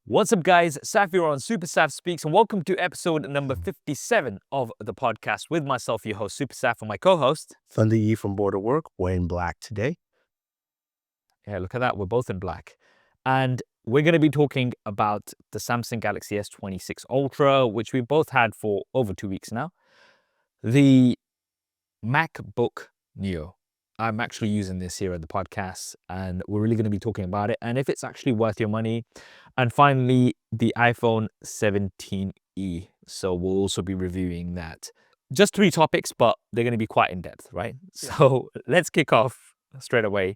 What's up, guys? Saf here on SuperSaf Speaks, and welcome to episode number 57 of the podcast with myself, your host, SuperSaf, and my co-host. Thunder E from Border Work. We're in black today. Yeah, look at that. We're both in black. And we're going to be talking about the Samsung Galaxy S26 Ultra, which we both had for over 2 weeks now. The MacBook Neo. I'm actually using this here at the podcast, and we're really going to be talking about it and if it's actually worth your money. And finally, the iPhone 17e. So we'll also be reviewing that. Just 3 topics, but they're going to be quite in depth, right? Yeah. So let's kick off straight away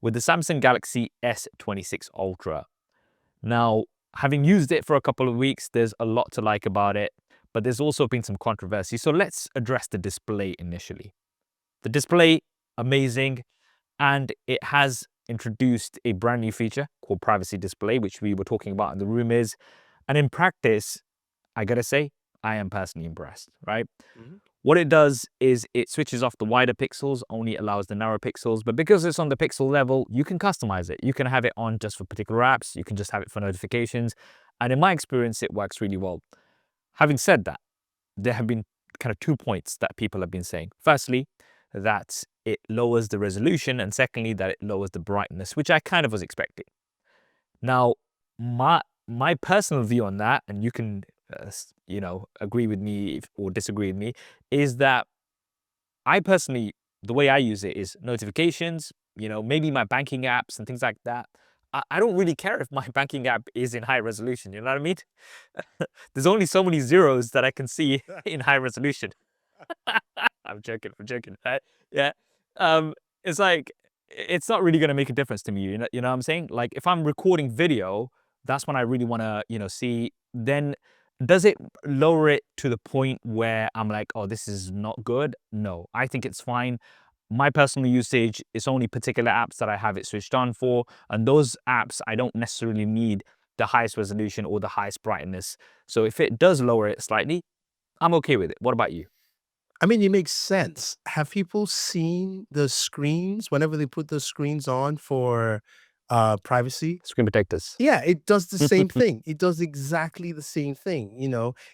with the Samsung Galaxy S26 Ultra. Now, having used it for a couple of weeks, there's a lot to like about it, but there's also been some controversy. So let's address the display initially. The display, amazing, and it has introduced a brand new feature called privacy display, which we were talking about in the room is. And in practice, I gotta say, I am personally impressed, right? What it does is it switches off the wider pixels, only allows the narrow pixels, but because it's on the pixel level, you can customize it. You can have it on just for particular apps, you can just have it for notifications, and in my experience, it works really well. Having said that, there have been kind of 2 points that people have been saying. Firstly, that it lowers the resolution, and secondly, that it lowers the brightness, which I kind of was expecting. Now, my personal view on that, and you can agree with me or disagree with me, is that I personally, the way I use it is notifications, maybe my banking apps and things like that. I don't really care if my banking app is in high resolution, you know what I mean? There's only so many zeros that I can see in high resolution. I'm joking, right? Yeah. It's like, it's not really gonna make a difference to me, you know what I'm saying? Like, if I'm recording video, that's when I really wanna, see, then does it lower it to the point where I'm like, "Oh, this is not good?" No, I think it's fine. My personal usage is only particular apps that I have it switched on for, and those apps, I don't necessarily need the highest resolution or the highest brightness. So if it does lower it slightly, I'm okay with it. What about you? I mean, it makes sense. Have people seen the screens whenever they put the screens on for privacy? Screen protectors. Yeah, it does the same thing. It does exactly the same thing.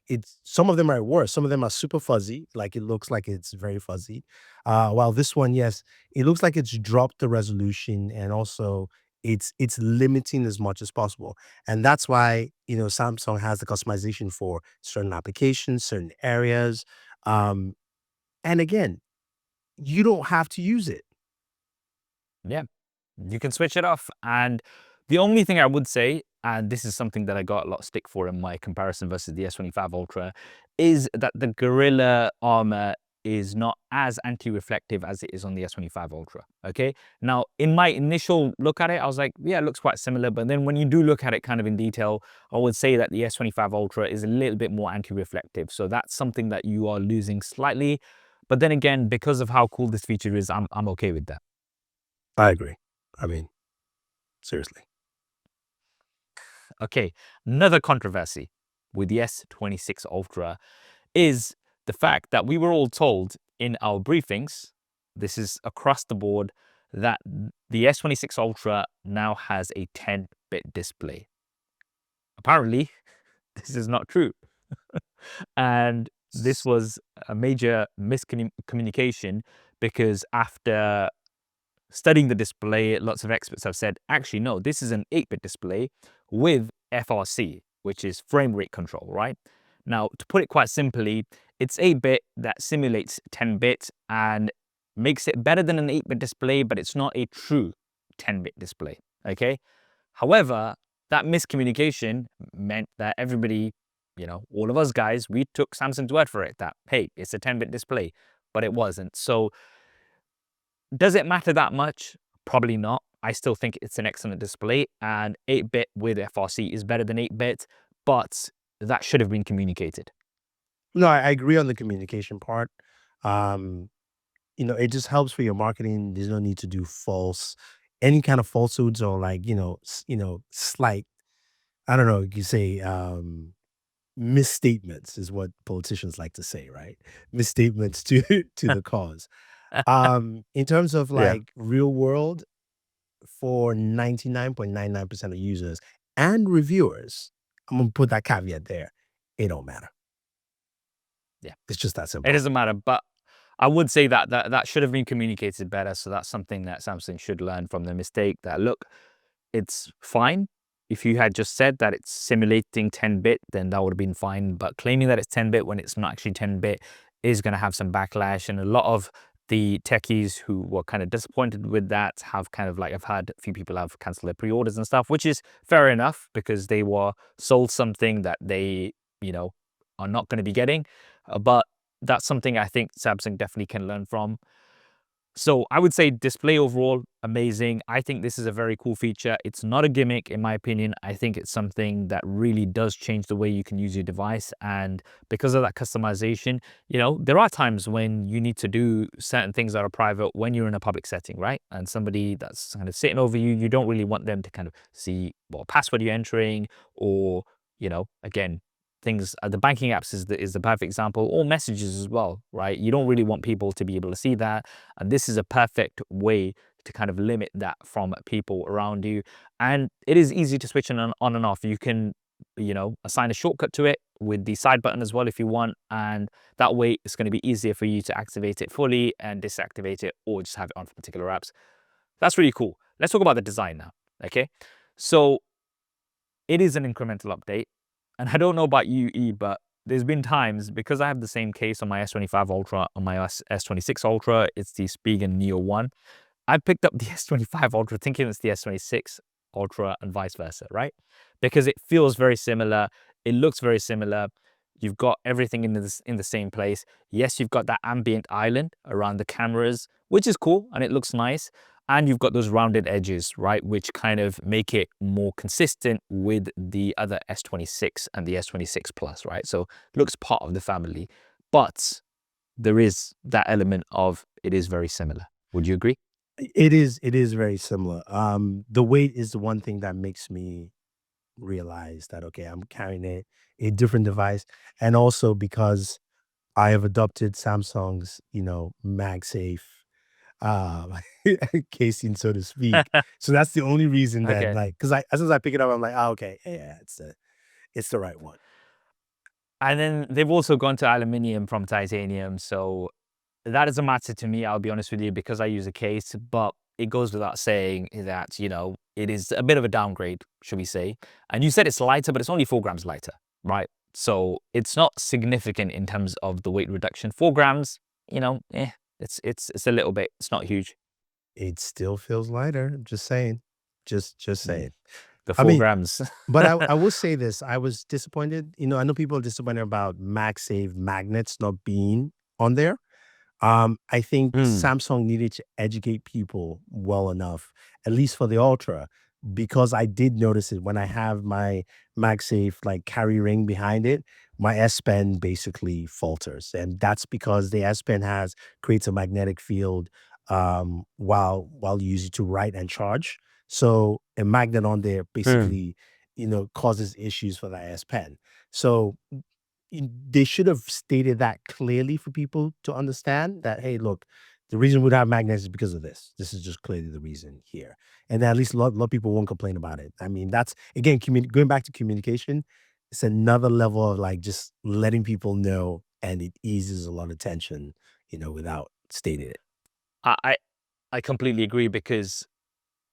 It's some of them are worse. Some of them are super fuzzy, like it looks like it's very fuzzy. While this one, yes, it looks like it's dropped the resolution and also it's limiting as much as possible. And that's why, Samsung has the customization for certain applications, certain areas. Um, and again, you don't have to use it. Yeah, you can switch it off. And the only thing I would say, and this is something that I got a lot of stick for in my comparison versus the S25 Ultra, is that the Gorilla Armor is not as anti-reflective as it is on the S25 Ultra, okay? Now, in my initial look at it, I was like, yeah, it looks quite similar. But then when you do look at it kind of in detail, I would say that the S25 Ultra is a little bit more anti-reflective. So that's something that you are losing slightly. But then again, because of how cool this feature is, I'm okay with that. I agree. I mean, seriously. Okay, another controversy with the S26 Ultra is the fact that we were all told in our briefings, this is across the board, that the S26 Ultra now has a 10-bit display. Apparently, this is not true. And this was a major miscommunication because after studying the display, lots of experts have said, actually, no, this is an 8-bit display with FRC, which is frame rate control, right? Now, to put it quite simply, it's 8-bit that simulates 10-bit and makes it better than an 8-bit display, but it's not a true 10-bit display, okay? However, that miscommunication meant that everybody, all of us guys, we took Samsung's word for it that, hey, it's a 10-bit display, but it wasn't. So does it matter that much? Probably not. I still think it's an excellent display, and 8-bit with FRC is better than 8-bit, but that should have been communicated. No, I agree on the communication part. Um, it just helps for your marketing. There's no need to do any kind of falsehoods or like, slight, I don't know, you say, misstatements is what politicians like to say, right? Misstatements to to the cause. In terms of Yeah. like real world, for 99.99% of users, and reviewers, I'm gonna put that caveat there, it don't matter. Yeah, It's just that it simple. doesn't matter. But I would say that that should have been communicated better. So that's something that Samsung should learn from the mistake. That look, it's fine. If you had just said that it's simulating 10-bit, then that would have been fine. But claiming that it's 10-bit when it's not actually 10-bit is going to have some backlash. And a lot of the techies who were kind of disappointed with that have kind of like, I've had a few people have canceled their pre-orders and stuff, which is fair enough because they were sold something that they, you know, are not going to be getting. But that's something I think Samsung definitely can learn from. So I would say display overall, amazing. I think this is a very cool feature. It's not a gimmick, in my opinion. I think it's something that really does change the way you can use your device. And because of that customization, you know, there are times when you need to do certain things that are private when you're in a public setting, right? And somebody that's kind of sitting over you, you don't really want them to kind of see what password you're entering or, you know, again, things, the banking apps is the perfect example, or messages as well, right? You don't really want people to be able to see that. And this is a perfect way to kind of limit that from people around you. And it is easy to switch on and off. You can, you know, assign a shortcut to it with the side button as well if you want. And that way it's going to be easier for you to activate it fully and disactivate it or just have it on for particular apps. That's really cool. Let's talk about the design now. Okay. So it is an incremental update. And I don't know about you, E, but there's been times, because I have the same case on my S25 Ultra, on my S26 Ultra, it's the Spigen Neo 1. I picked up the S25 Ultra thinking it's the S26 Ultra and vice versa, right? Because it feels very similar. It looks very similar. You've got everything in the same place. Yes, you've got that ambient island around the cameras, which is cool and it looks nice. And you've got those rounded edges, right? Which kind of make it more consistent with the other S26 and the S26 Plus, right? So it looks part of the family. But there is that element of it is very similar. Would you agree? It is very similar. The weight is the one thing that makes me realize that, okay, I'm carrying a different device, and also because I have adopted Samsung's, MagSafe, um, casing, so to speak. So that's the only reason that, Okay. like, because as soon as I pick it up, I'm like, "Oh, okay, yeah, it's the right one." And then they've also gone to aluminium from titanium. So that doesn't matter to me, I'll be honest with you, because I use a case, but it goes without saying that, you know, it is a bit of a downgrade, should we say. And you said it's lighter, but it's only 4 grams lighter, right? So it's not significant in terms of the weight reduction. 4 grams, you know, it's a little bit, it's not huge. It still feels lighter, just saying. Just Mm. saying. The I four mean, grams. but I will say this, I was disappointed, I know people are disappointed about MagSafe magnets not being on there. I think Mm. Samsung needed to educate people well enough, at least for the Ultra, because I did notice it when I have my MagSafe like carry ring behind it, my S Pen basically falters, and that's because the S Pen creates a magnetic field while you use it to write and charge. So a magnet on there Mm. basically, causes issues for that S Pen. So they should have stated that clearly for people to understand that, hey, look, the reason we don't have magnets is because of this. This is just clearly the reason here. And then at least a lot of people won't complain about it. I mean, that's again, going back to communication, it's another level of like just letting people know, and it eases a lot of tension, without stating it. I, I I completely agree because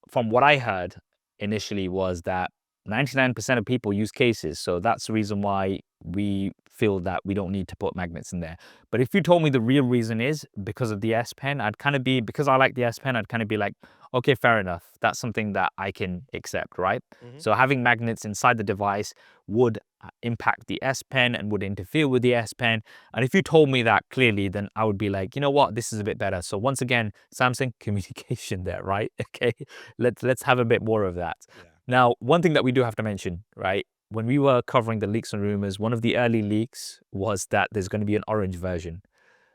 from what I heard initially was that 99% of people use cases. So that's the reason why we feel that we don't need to put magnets in there. But if you told me the real reason is because of the S Pen, I'd kind of be, because I like the S Pen, I'd kind of be like, okay, fair enough. That's something that I can accept, right? Mhm. So having magnets inside the device would impact the S Pen and would interfere with the S Pen. And if you told me that clearly, then I would be like, you know what, this is a bit better. So once again, Samsung communication there, right? Okay, let's have a bit more of that. Yeah. Now, one thing that we do have to mention, right? When we were covering the leaks and rumors, one of the early leaks was that there's going to be an orange version.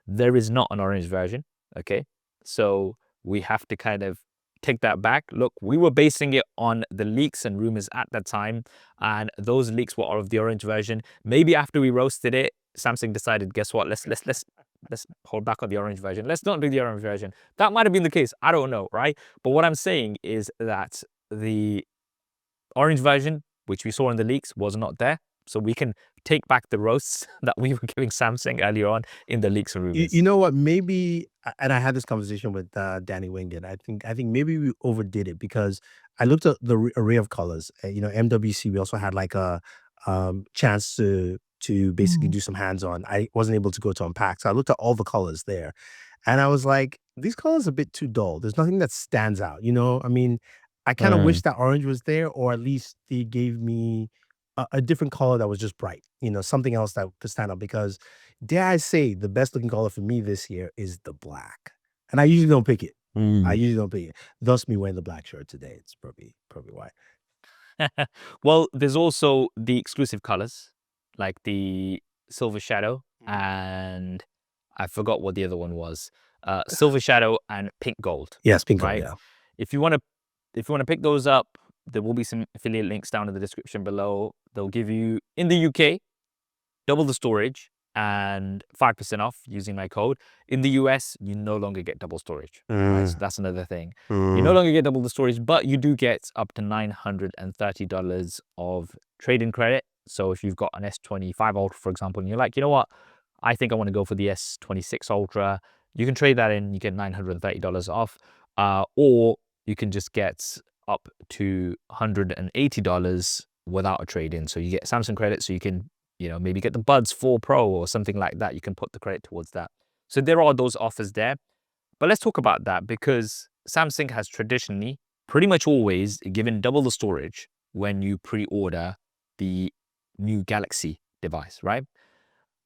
There is not an orange version, okay? So we have to kind of take that back. Look, we were basing it on the leaks and rumors at that time, and those leaks were of the orange version. Maybe after we roasted it, Samsung decided, guess what? Let's hold back on the orange version. Let's not do the orange version. That might have been the case. I don't know, right? But what I'm saying is that the orange version which we saw in the leaks, was not there. So we can take back the roasts that we were giving Samsung earlier on in the leaks and You rumors. know what? Maybe, and I had this conversation with Danny Wingate. I think maybe we overdid it because I looked at the array of colors. MWC. We also had like a chance to basically do some hands on. I wasn't able to go to unpack, so I looked at all the colors there, and I was like, these colors are a bit too dull. There's nothing that stands out. I mean, I kind of wish Mm, that orange was there, or at least they gave me a different color that was just bright. Something else that could stand out because dare I say, the best looking color for me this year is the black, and I usually don't pick it. I mm. usually don't pick it. Thus, me wearing the black shirt today. It's probably why. Well, there's also the exclusive colors, like the Silver Shadow Mhm. and I forgot what the other one was. Silver Shadow and Pink Gold, Yes, pink gold. right? Yeah. If you want to, if you want to pick those up, there will be some affiliate links down in the description below. They'll give you in the UK double the storage and 5% off using my code. In the US, you no longer get double storage, right? So Mm, that's another thing. You no mm, longer get double the storage, but you do get up to $930 of trade-in credit. So if you've got an S25 Ultra, for example, and you're like, you know what, I think I want to go for the S26 Ultra, you can trade that in, you get $930 off, or you can just get up to $180 without a trade-in. So you get Samsung credit, so you can maybe get the Buds 4 Pro or something like that. You can put the credit towards that. So there are those offers there. But let's talk about that because Samsung has traditionally, pretty much always, given double the storage when you pre-order the new Galaxy device, right?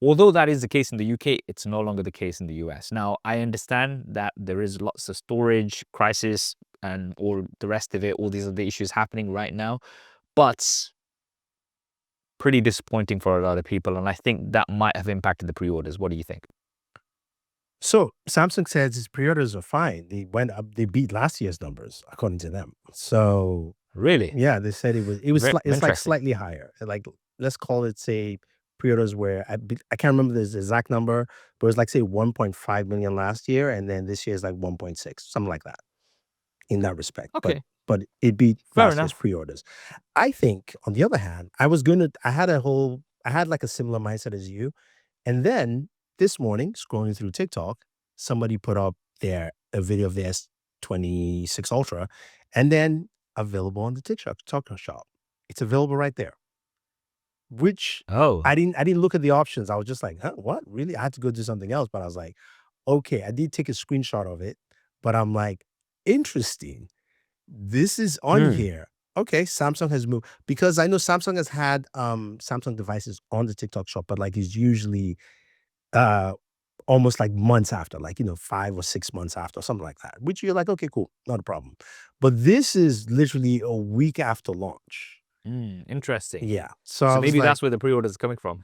Although that is the case in the UK, it's no longer the case in the US. Now, I understand that there is lots of storage crisis and all the rest of it, all these other issues happening right now, but pretty disappointing for a lot of people. And I think that might have impacted the pre-orders. What do you think? So Samsung says its pre-orders are fine. They went up. They beat last year's numbers according to them. So Really? yeah, they said Very it's like interesting. slightly higher. Like, let's call it, say, pre-orders where I can't remember the exact number, but it was like, say, 1.5 million last year, and then this year is like 1.6, something like that in that respect. But Okay, it beat fair last year's enough. pre-orders. I think, on the other hand, I had like a similar mindset as you, and then this morning, scrolling through TikTok, somebody put up a video of the S26 Ultra, and then available on the TikTok shop. It's available right there. Which Oh, I didn't look at the options. I was just like, huh, what? Really? I had to go do something else. But I was like, okay, I did take a screenshot of it, but I'm like, interesting. This is on hmm. here. Okay, Samsung has moved because I know Samsung has had Samsung devices on the TikTok shop, but like it's usually uh almost like months after, like 5 or 6 months after, something like that. Which you're like, okay, cool, not a problem. But this is literally a week after launch. Interesting. Yeah. So So I was maybe like, that's where the pre-orders are coming from.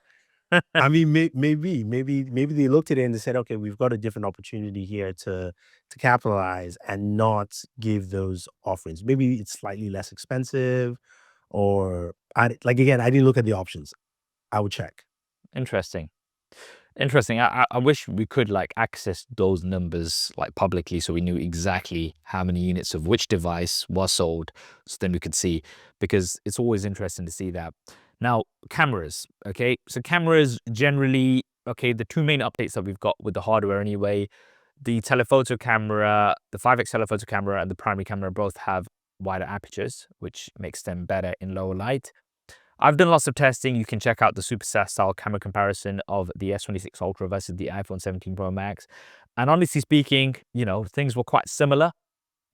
I mean, maybe they looked at it and they said, okay, we've got a different opportunity here to capitalize and not give those offerings. Maybe it's slightly less expensive, or like again, I didn't look at the options. I would check. Interesting. Interesting. I wish we could like access those numbers like publicly so we knew exactly how many units of which device was sold. So then we could see because it's always interesting to see that. Now, cameras. Okay. So cameras generally, okay, the two main updates that we've got with the hardware anyway, the telephoto camera, the 5x telephoto camera and the primary camera both have wider apertures, which makes them better in lower light. I've done lots of testing. You can check out the SuperSaf style camera comparison of the S26 Ultra versus the iPhone 17 Pro Max. And honestly speaking, things were quite similar.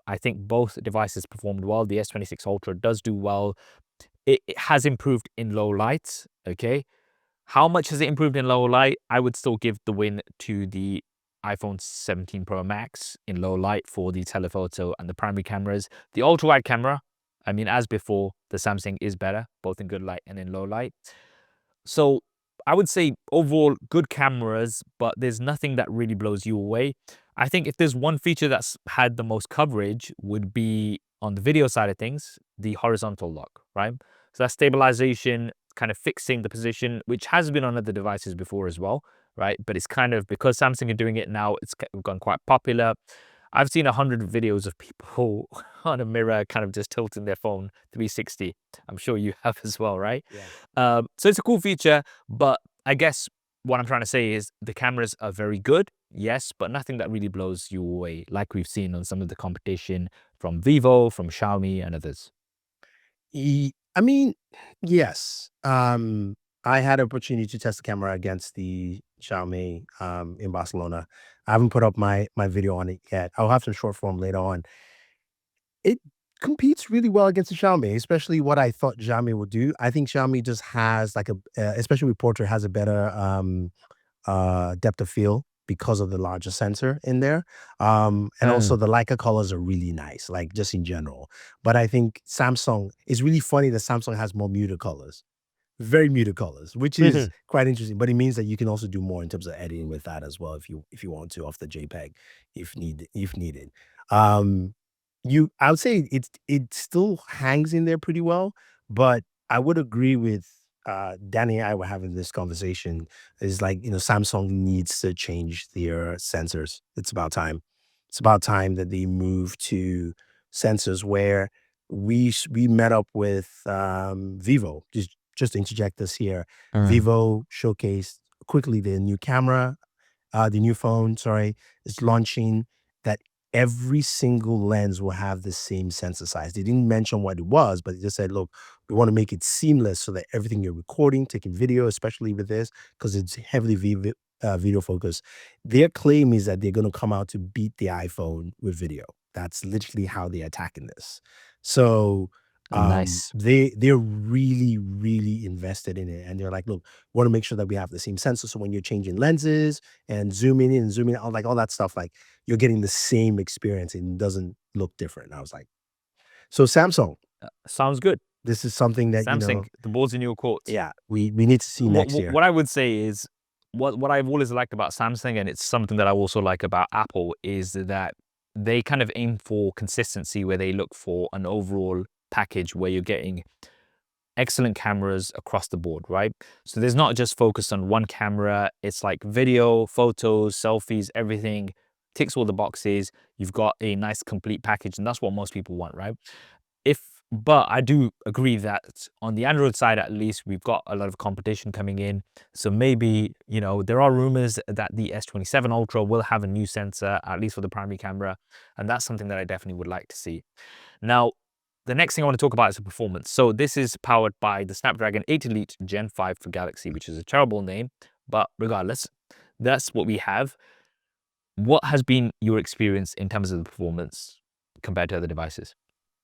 I think both devices performed well. The S26 Ultra does do well. It has improved in low light, okay? How much has it improved in low light? I would still give the win to the iPhone 17 Pro Max in low light for the telephoto and the primary cameras. The ultra wide camera, I mean, as before, the Samsung is better, both in good light and in low light. So I would say overall good cameras, but there's nothing that really blows you away. I think if there's one feature that's had the most coverage would be on the video side of things, the horizontal lock, right? So that's stabilization, kind of fixing the position, which has been on other devices before as well, right? But it's kind of because Samsung are doing it now, it's gone quite popular. I've seen 100 videos of people on a mirror kind of just tilting their phone 360. I'm sure you have as well, right? Yeah. So it's a cool feature, but I guess what I'm trying to say is the cameras are very good, yes, but nothing that really blows you away, like we've seen on some of the competition from Vivo, from Xiaomi, and others. I mean, yes. I had an opportunity to test the camera against the Xiaomi in Barcelona. I haven't put up my video on it yet. I'll have some short form later on. It competes really well against the Xiaomi, especially what I thought Xiaomi would do. I think Xiaomi just has like especially with portrait, has a better depth of field because of the larger sensor in there. And also Mm. the Leica colors are really nice, like just in general. But I think Samsung, it's really funny that Samsung has more muted colors, very muted colors, which is quite interesting. But it means that you can also do more in terms of editing with that as well if you want to off the JPEG if needed. Um, I would say it still hangs in there pretty well, but I would agree with Danny and I were having this conversation. Is like, Samsung needs to change their sensors. It's about time. It's about time that they move to sensors where we met up with Vivo. Just to interject this here, Mm. Vivo showcased quickly their new camera, the new phone, sorry, is launching, that every single lens will have the same sensor size. They didn't mention what it was, but they just said, look, we want to make it seamless so that everything you're recording, taking video, especially with this, because it's heavily video focused. Their claim is that they're going to come out to beat the iPhone with video. That's literally how they're attacking this. So Nice. they're really, really invested in it. And they're like, look, we want to make sure that we have the same sensor. So when you're changing lenses and zooming in and zooming out, like all that stuff, like you're getting the same experience and it doesn't look different. And I was like, so Samsung, Sounds good. this is something that, Samsung, the ball's in your court. yeah, we need to see What, next what year. what I would say is what I've always liked about Samsung, and it's something that I also like about Apple, is that they kind of aim for consistency, where they look for an overall package where you're getting excellent cameras across the board, right? So there's not just focused on one camera. It's like video, photos, selfies, everything ticks all the boxes. You've got a nice complete package, and that's what most people want, right? But I do agree that on the Android side, at least, we've got a lot of competition coming in. So maybe, there are rumors that the S27 Ultra will have a new sensor, at least for the primary camera. And that's something that I definitely would like to see. Now, the next thing I want to talk about is the performance. So this is powered by the Snapdragon 8 Elite Gen 5 for Galaxy, which is a terrible name, but regardless, that's what we have. What has been your experience in terms of the performance compared to other devices?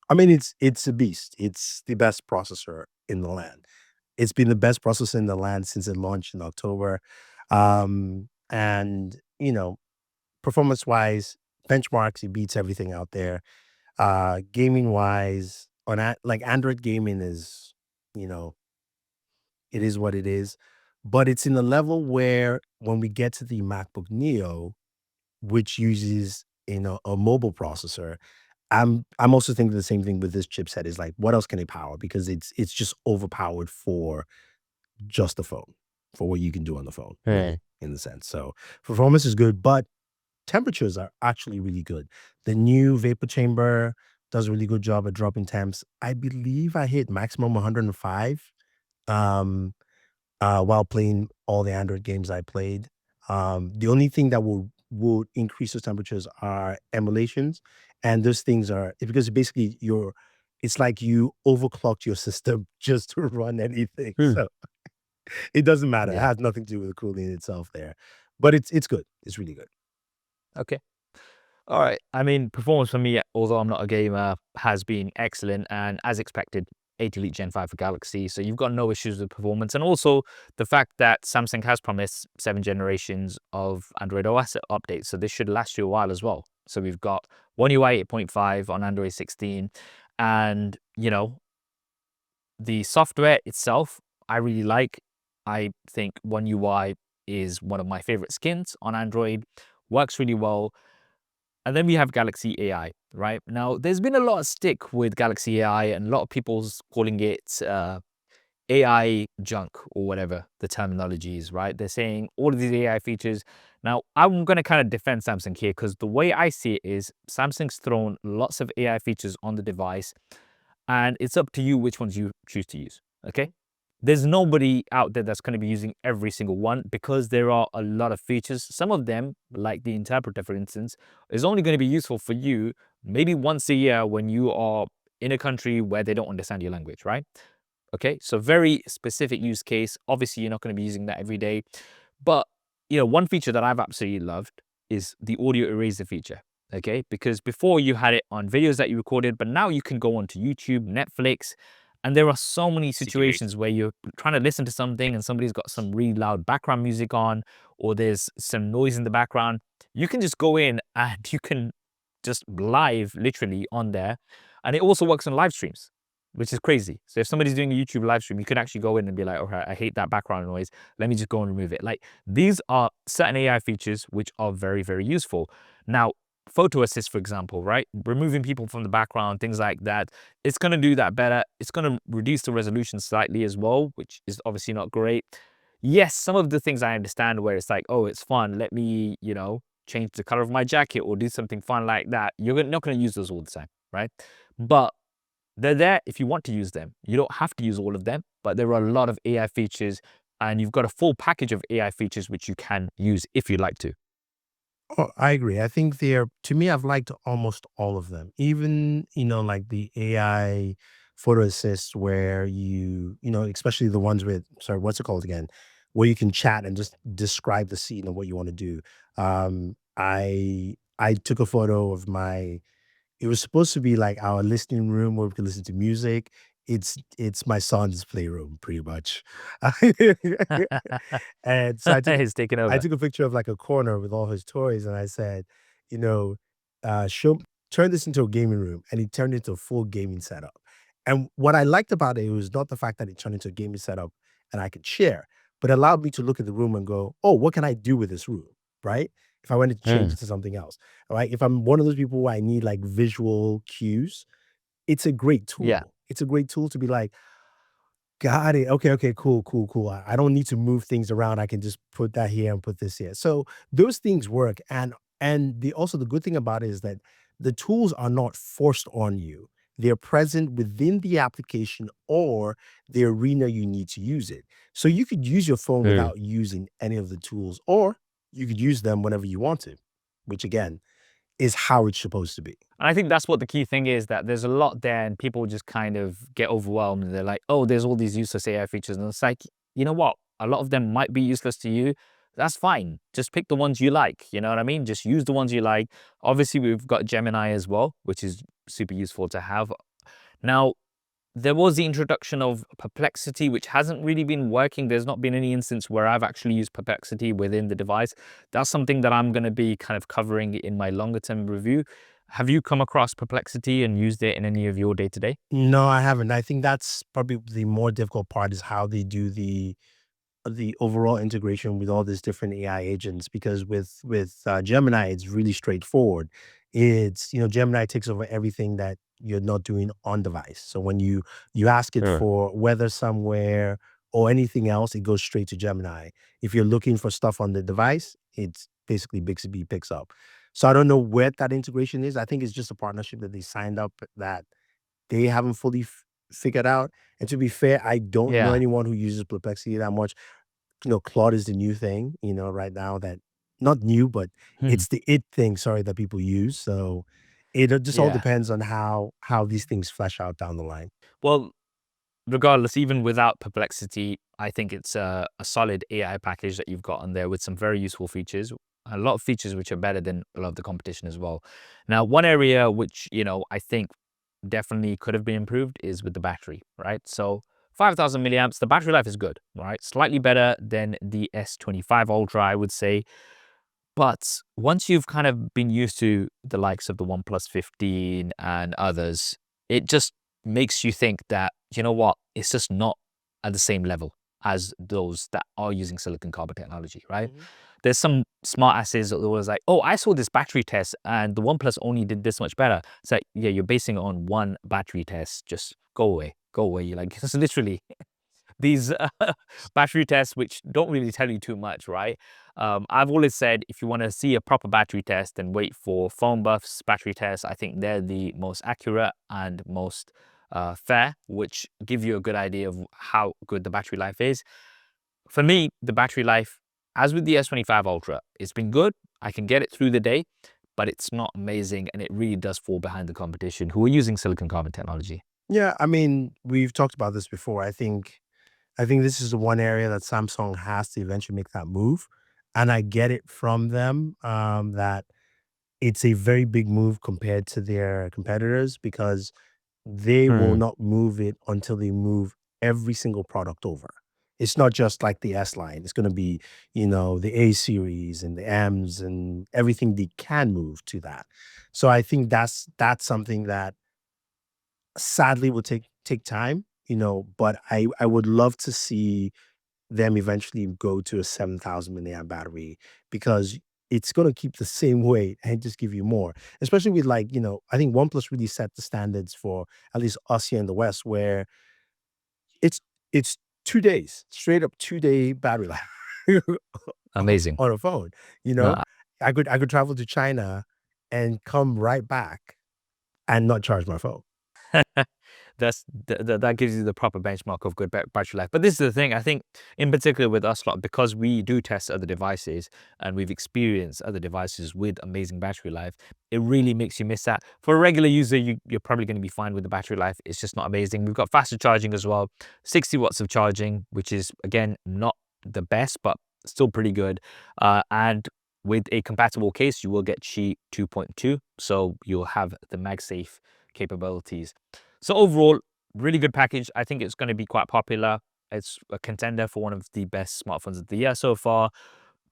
I mean, it's a beast. It's the best processor in the land. It's been the best processor in the land since it launched in October. And performance wise, benchmarks, it beats everything out there. Gaming wise, like Android gaming is, you know, it is what it is. But it's in a level where when we get to the MacBook Neo, which uses a mobile processor, I'm also thinking the same thing with this chipset. Is like, what else can it power? Because it's just overpowered for just the phone, for what you can do on the phone, Right. really, in the sense. So performance is good, but temperatures are actually really good. The new vapor chamber does a really good job at dropping temps. I believe I hit maximum 105 um, while playing all the Android games I played. The only thing that will increase those temperatures are emulations, and those things are it's because basically it's like you overclocked your system just to run anything. Hmm. So it doesn't matter. It Yeah. has nothing to do with the cooling itself there, but it's good. It's really good. Okay. All right. I mean, performance for me, although I'm not a gamer, has been excellent, and as expected, 8 Elite Gen 5 for Galaxy. So you've got no issues with performance. And also the fact that Samsung has promised 7 generations of Android OS updates. So this should last you a while as well. So we've got One UI 8.5 on Android 16. And, the software itself, I really like. I think One UI is one of my favorite skins on Android, works really well. And then we have Galaxy AI, right? Now, there's been a lot of stick with Galaxy AI, and a lot of people's calling it AI junk, or whatever the terminology is, right? They're saying all of these AI features Now, I'm going to kind of defend Samsung here because the way I see it is Samsung's thrown lots of AI features on the device, and it's up to you which ones you choose to use. Okay. There's nobody out there that's going to be using every single one because there are a lot of features. Some of them, like the interpreter, for instance, is only going to be useful for you maybe once a year when you are in a country where they don't understand your language, right? Okay, so very specific use case. Obviously, you're not going to be using that every day. But, one feature that I've absolutely loved is the audio eraser feature. Okay, because before you had it on videos that you recorded, but now you can go onto YouTube, Netflix, and there are so many situations where you're trying to listen to something and somebody's got some really loud background music on, or there's some noise in the background. You can just go in and you can just live literally on there. And it also works on live streams, which is crazy. So if somebody's doing a YouTube live stream, you could actually go in and be like, okay, I hate that background noise. Let me just go and remove it. Like, these are certain AI features which are very, very useful. Now, photo assist, for example, right? Removing people from the background, things like that. It's going to do that better. It's going to reduce the resolution slightly as well, which is obviously not great. Yes, some of the things I understand where it's like, oh, it's fun. Let me, change the color of my jacket or do something fun like that. You're not going to use those all the time, right? But they're there if you want to use them. You don't have to use all of them, but there are a lot of AI features and you've got a full package of AI features which you can use if you'd like to. Oh, I agree. I think to me, I've liked almost all of them. Even, like the AI photo assist where especially the ones with, sorry, what's it called again? Where you can chat and just describe the scene and what you want to do. I took a photo of it was supposed to be like our listening room where we could listen to music. It's my son's playroom, pretty much. And so It's taken I over. took a picture of like a corner with all his toys, and I said, you know, show turn this into a gaming room, and he turned it into a full gaming setup. And what I liked about it was not the fact that it turned into a gaming setup and I could share, but allowed me to look at the room and go, oh, what can I do with this room, right? If I wanted to change Mm, it to something else, right? If I'm one of those people who I need like visual cues, it's a great yeah. tool. It's a great tool to be like, got it. Okay, okay, cool, cool, cool. I don't need to move things around. I can just put that here and put this here. So those things work. And the good thing about it is that the tools are not forced on you. They're present within the application or the arena you need to use it. So you could use your phone True. without using any of the tools, or you could use them whenever you want to, which again is how it's supposed to be. And I think that's what the key thing is, that there's a lot there and people just kind of get overwhelmed and they're like, oh, there's all these useless AI features. And it's like, you know what? A lot of them might be useless to you. That's fine. Just pick the ones you like. You know what I mean? Just use the ones you like. Obviously, we've got Gemini as well, which is super useful to have. Now, there was the introduction of Perplexity, which hasn't really been working. There's not been any instance where I've actually used Perplexity within the device. That's something that I'm going to be kind of covering in my longer term review. Have you come across Perplexity and used it in any of your day to day? No, I haven't. I think that's probably the more difficult part is how they do the overall integration with all these different AI agents because with Gemini, it's really straightforward. It's Gemini takes over everything that you're not doing on device. So when you ask it Sure. for weather somewhere or anything else, it goes straight to Gemini. If you're looking for stuff on the device, it's basically Bixby picks up. So I don't know where that integration is. I think it's just a partnership that they signed up that they haven't fully figured out. And to be fair, I don't know Yeah. anyone who uses Perplexity that much. Claude is the new thing, right now that not new, but Hmm. it's the it thing, sorry, that people use. So it just all Yeah. depends on how these things flesh out down the line. Well, regardless, even without Perplexity, I think it's a solid AI package that you've got on there with some very useful features. A lot of features which are better than a lot of the competition as well. Now, one area which, I think definitely could have been improved is with the battery, right? So 5,000 milliamps, the battery life is good, right? Slightly better than the S25 Ultra, I would say. But once you've kind of been used to the likes of the OnePlus 15 and others, it just makes you think that, you know what, it's just not at the same level as those that are using silicon carbon technology, right? Mhm. There's some smart asses that was like, oh, I saw this battery test and the OnePlus only did this much better. It's like, yeah, you're basing it on one battery test. Just go away, go away. You're like, it's literally these battery tests, which don't really tell you too much, right? I've always said if you want to see a proper battery test, then wait for Phone Buff's battery tests. I think they're the most accurate and most fair, which give you a good idea of how good the battery life is. For me, the battery life, as with the S25 Ultra, it's been good. I can get it through the day, but it's not amazing, and it really does fall behind the competition who are using silicon carbon technology. Yeah, I mean, we've talked about this before. I think this is the one area that Samsung has to eventually make that move, and I get it from them, that it's a very big move compared to their competitors because they will Hmm. not move it until they move every single product over. It's not just like the S line. It's gonna be, the A series and the M's and everything they can move to that. So I think that's something that sadly will take time, but I would love to see them eventually go to a 7,000 milliamp battery because it's going to keep the same weight and just give you more. Especially with, like, I think OnePlus really set the standards for at least us here in the West, where it's it's 2 days, straight up 2-day battery life Amazing. on a phone. You know, No, I could travel to China and come right back and not charge my phone. that gives you the proper benchmark of good battery life. But this is the thing, I think, in particular with us lot, because we do test other devices and we've experienced other devices with amazing battery life, it really makes you miss that. For a regular user, you're probably going to be fine with the battery life. It's just not amazing. We've got faster charging as well, 60 watts of charging, which is, again, not the best, but still pretty good. And with a compatible case, you will get Qi 2.2, so you'll have the MagSafe capabilities. So overall, really good package. I think it's going to be quite popular. It's a contender for one of the best smartphones of the year so far.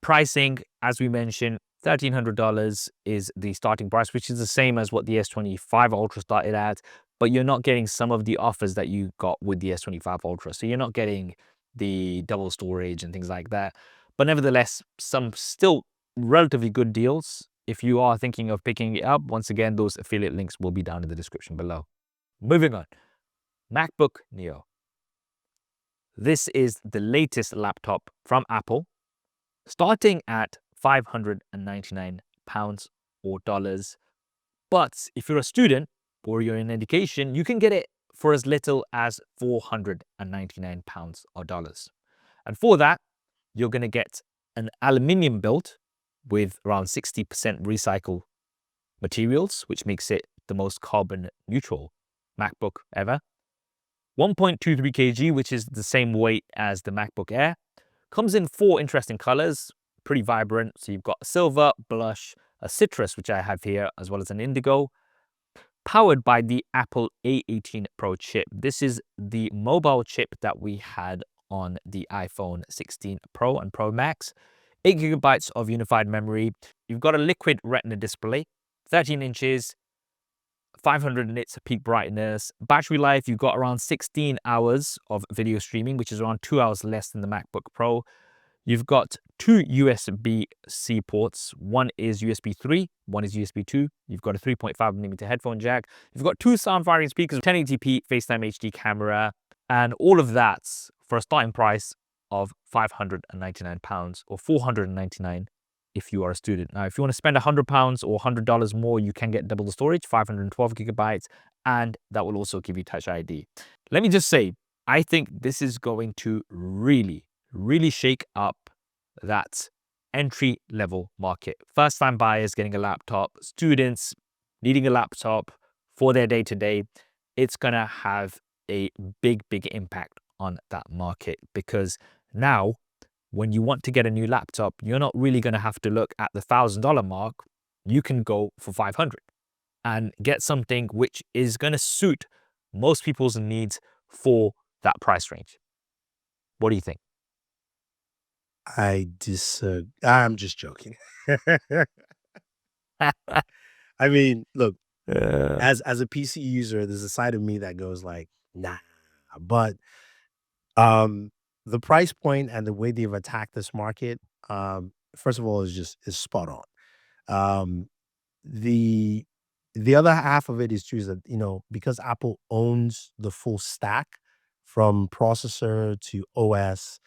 Pricing, as we mentioned, $1,300 is the starting price, which is the same as what the S25 Ultra started at, but you're not getting some of the offers that you got with the S25 Ultra. So you're not getting the double storage and things like that. But nevertheless, some still relatively good deals. If you are thinking of picking it up, once again, those affiliate links will be down in the description below. Moving on, MacBook Neo. This is the latest laptop from Apple, starting at £599 or dollars. But if you're a student or you're in education, you can get it for as little as £499 or dollars. And for that, you're going to get an aluminium build with around 60% recycled materials, which makes it the most carbon neutral MacBook ever. 1.23 kg, which is the same weight as the MacBook Air. Comes in 4 interesting colors, pretty vibrant. So you've got silver, blush, a citrus, which I have here, as well as an indigo. Powered by the Apple A18 Pro chip. This is the mobile chip that we had on the iPhone 16 Pro and Pro Max. 8 gigabytes of unified memory. You've got a liquid retina display, 13 inches, 500 nits of peak brightness. Battery life, you've got around 16 hours of video streaming, which is around 2 hours less than the MacBook Pro. You've got 2 USB-C ports. One is USB 3, one is USB 2. You've got a 3.5mm headphone jack. You've got 2 sound firing speakers, 1080p FaceTime HD camera, and all of that for a starting price of £599 or $499 if you are a student. Now, if you want to spend £100 or $100 more, you can get double the storage, 512 gigabytes, and that will also give you Touch ID. Let me just say, I think this is going to really shake up that entry-level market. First-time buyers getting a laptop, students needing a laptop for their day-to-day. It's going to have a big impact on that market, because now when you want to get a new laptop, you're not really going to have to look at the $1,000 mark. You can go for 500 and get something which is going to suit most people's needs for that price range. What do you think? I'm just joking. I mean, look, Uh, as a PC user, there's a side of me that goes like, nah. But um, the price point and the way they've attacked this market, first of all, is spot on. Um, the the other half of it is true is that, because Apple owns the full stack from processor to OS.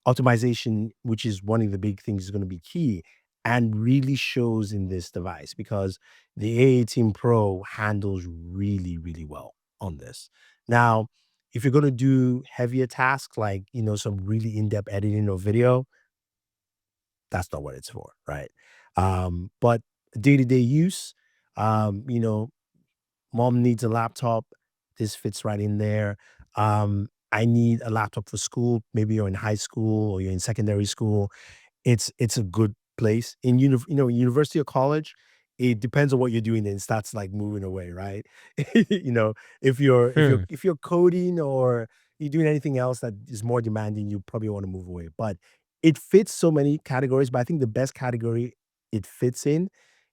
Optimization, which is one of the big things, is going to be key and really shows in this device because the A18 Pro handles really, really well on this. Now, if you're going to do heavier tasks like, some really in-depth editing or video, that's not what it's for, right? But day-to-day use, mom needs a laptop. This fits right in there. I need a laptop for school. Maybe you're in high school or you're in secondary school. It's a good place. University or college, it depends on what you're doing, and it starts like moving away, right? You know, if you're if you're Hmm. if you're coding or you're doing anything else that is more demanding, you probably want to move away. But it fits so many categories, but I think the best category it fits in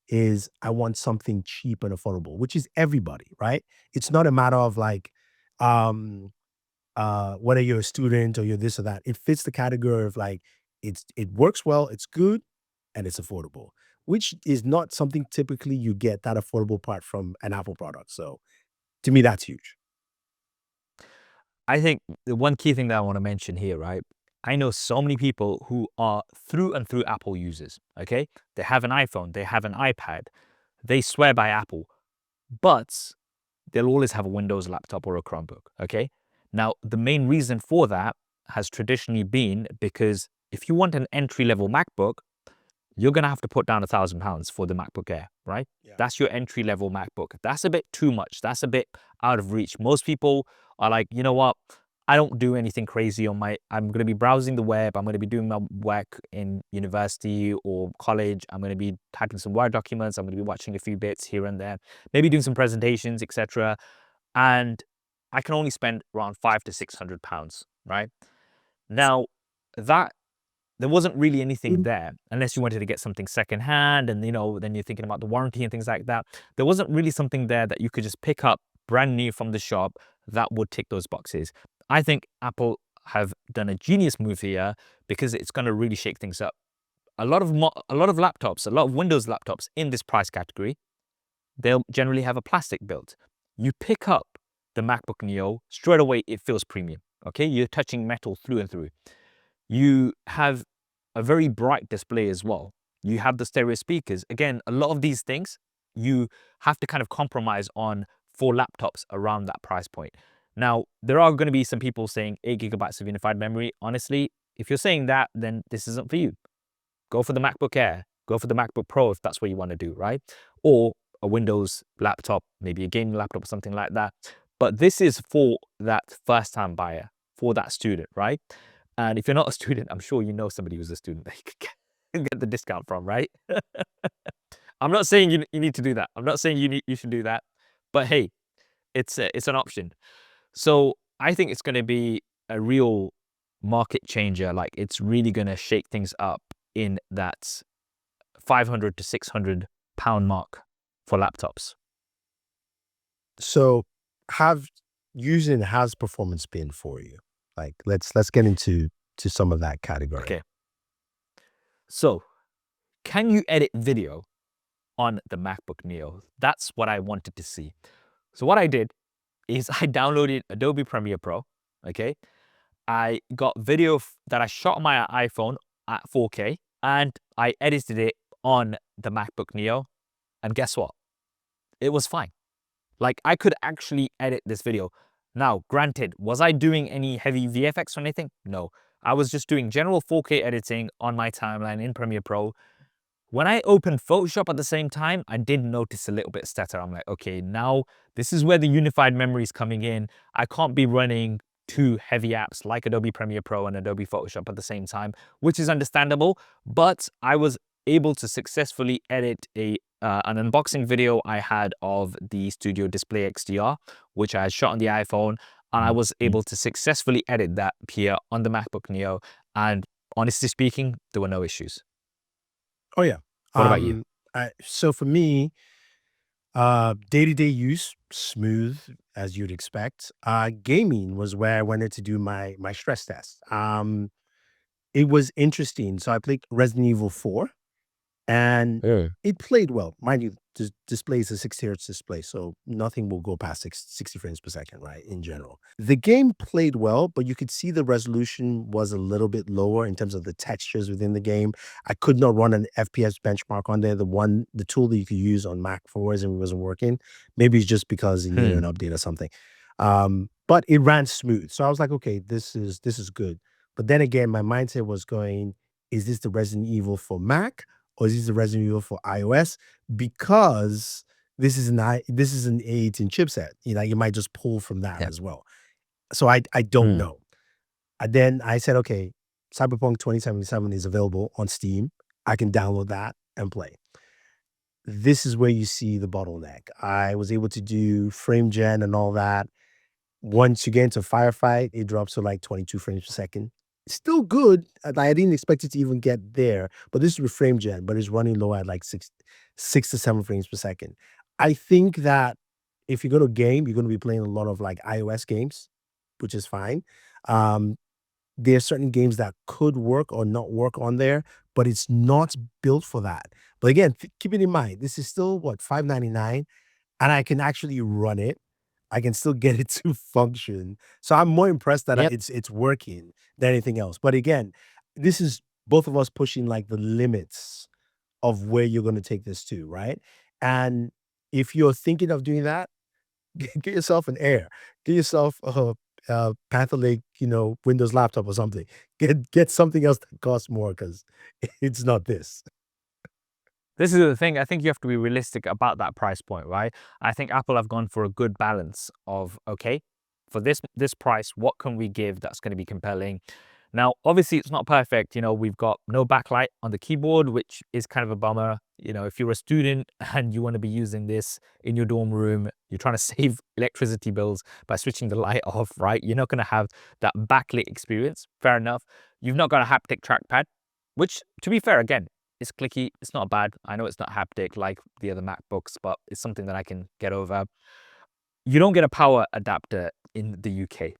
is I want something cheap and affordable, which is everybody, right? It's not a matter of like, um, whether you're a student or you're this or that. It fits the category of like it works well, it's good, and it's affordable, which is not something typically you get that affordable part from an Apple product. So to me, that's huge. I think the one key thing that I want to mention here, right? I know so many people who are through and through Apple users, okay? They have an iPhone, they have an iPad, they swear by Apple, but they'll always have a Windows laptop or a Chromebook, okay? Now, the main reason for that has traditionally been because if you want an entry-level MacBook, you're going to have to put down £1,000 for the MacBook Air, right? Yeah. That's your entry level MacBook. That's a bit too much. That's a bit out of reach. Most people are like, you know what? I don't do anything crazy on I'm going to be browsing the web. I'm going to be doing my work in university or college. I'm going to be typing some Word documents. I'm going to be watching a few bits here and there, maybe doing some presentations, etc. And I can only spend around £500 to £600, right? Now, that there wasn't really anything there unless you wanted to get something secondhand and then you're thinking about the warranty and things like that. There wasn't really something there that you could just pick up brand new from the shop that would tick those boxes. I think Apple have done a genius move here because it's going to really shake things up. A lot of laptops, a lot of Windows laptops in this price category, they'll generally have a plastic build. You pick up the MacBook Neo, straight away it feels premium. Okay, you're touching metal through and through. You have a very bright display as well. You have the stereo speakers. Again, a lot of these things you have to kind of compromise on for laptops around that price point. Now, there are going to be some people saying 8 GB of unified memory. Honestly, if you're saying that, then this isn't for you. Go for the MacBook Air. Go for the MacBook Pro if that's what you want to do, right? Or a Windows laptop, maybe a gaming laptop or something like that. But this is for that first-time buyer, for that student, right? And if you're not a student, I'm sure you know somebody who's a student that you could get the discount from, right? I'm not saying you need to do that. I'm not saying you should do that. But hey, it's an option. So I think it's going to be a real market changer. Like it's really going to shake things up in that 500 to £600 mark for laptops. So have using has performance been for you? Like let's get into some of that category. Okay. So can you edit video on the MacBook Neo? That's what I wanted to see. So what I did is I downloaded Adobe Premiere Pro, okay? I got video that I shot on my iPhone at 4K and I edited it on the MacBook Neo. And guess what? It was fine. Like I could actually edit this video. Now, granted, was I doing any heavy VFX or anything? No. I was just doing general 4K editing on my timeline in Premiere Pro. When I opened Photoshop at the same time, I did notice a little bit stutter. I'm like, okay, now this is where the unified memory is coming in. I can't be running two heavy apps like Adobe Premiere Pro and Adobe Photoshop at the same time, which is understandable, but I was able to successfully edit an unboxing video I had of the Studio Display XDR, which I had shot on the iPhone, and I was able to successfully edit that here on the MacBook Neo, and honestly speaking, there were no issues. Oh yeah. What about you? So for me, day-to-day use, smooth as you'd expect. Gaming was where I wanted to do my stress test. It was interesting. So I played Resident Evil 4 and Yeah. it played well. Mind you, display is a 60 hertz display, so nothing will go past 60 frames per second, right? In general, the game played well, but you could see the resolution was a little bit lower in terms of the textures within the game. I could not run an FPS benchmark on there. The tool that you could use on Mac for Warzone wasn't working. Maybe it's just because it needed Hmm. an update or something. But it ran smooth, so I was like, okay, this is good. But then again, my mindset was going, is this the Resident Evil for Mac or is this the Resident Evil for iOS? Because this is an A18 chipset. You might just pull from that Yeah. as well. So I don't Hmm. know. And then I said, okay, Cyberpunk 2077 is available on Steam. I can download that and play. This is where you see the bottleneck. I was able to do frame gen and all that. Once you get into Firefight, it drops to like 22 frames per second. Still good. I didn't expect it to even get there, but this is with frame gen, but it's running low at like 6 to 7 frames per second. I think that if you're gonna game, you're gonna be playing a lot of like iOS games, which is fine. Um, there are certain games that could work or not work on there, but it's not built for that. But again, keep it in mind, this is still what, 599, and I can actually run it. I can still get it to function. So I'm more impressed that Yep. it's working than anything else. But again, this is both of us pushing like the limits of where you're going to take this to, right? And if you're thinking of doing that, get yourself an Air, get yourself a Panther Lake, Windows laptop or something. Get something else that costs more because it's not this. This is the thing. I think you have to be realistic about that price point, right? I think Apple have gone for a good balance of, okay, for this price, what can we give that's going to be compelling? Now, obviously, it's not perfect. We've got no backlight on the keyboard, which is kind of a bummer. If you're a student and you want to be using this in your dorm room, you're trying to save electricity bills by switching the light off, right? You're not going to have that backlit experience. Fair enough. You've not got a haptic trackpad, which, to be fair, again, it's clicky. It's not bad. I know it's not haptic like the other MacBooks, but it's something that I can get over. You don't get a power adapter in the UK,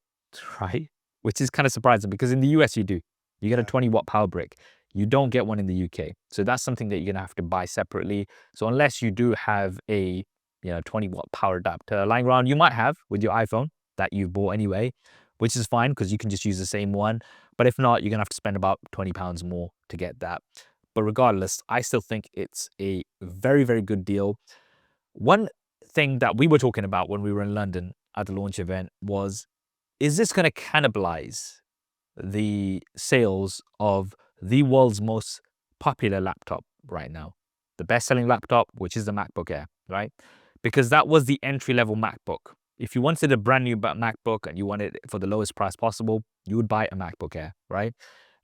right? Which is kind of surprising because in the US you do. You get a Yeah. 20-watt power brick. You don't get one in the UK. So that's something that you're gonna have to buy separately. So unless you do have a 20-watt power adapter lying around, you might have with your iPhone that you've bought anyway, which is fine because you can just use the same one. But if not, you're gonna have to spend about £20 more to get that. But regardless, I still think it's a very, very good deal. One thing that we were talking about when we were in London at the launch event was, is this going to cannibalize the sales of the world's most popular laptop right now? The best-selling laptop, which is the MacBook Air, right? Because that was the entry-level MacBook. If you wanted a brand new MacBook and you wanted it for the lowest price possible, you would buy a MacBook Air, right?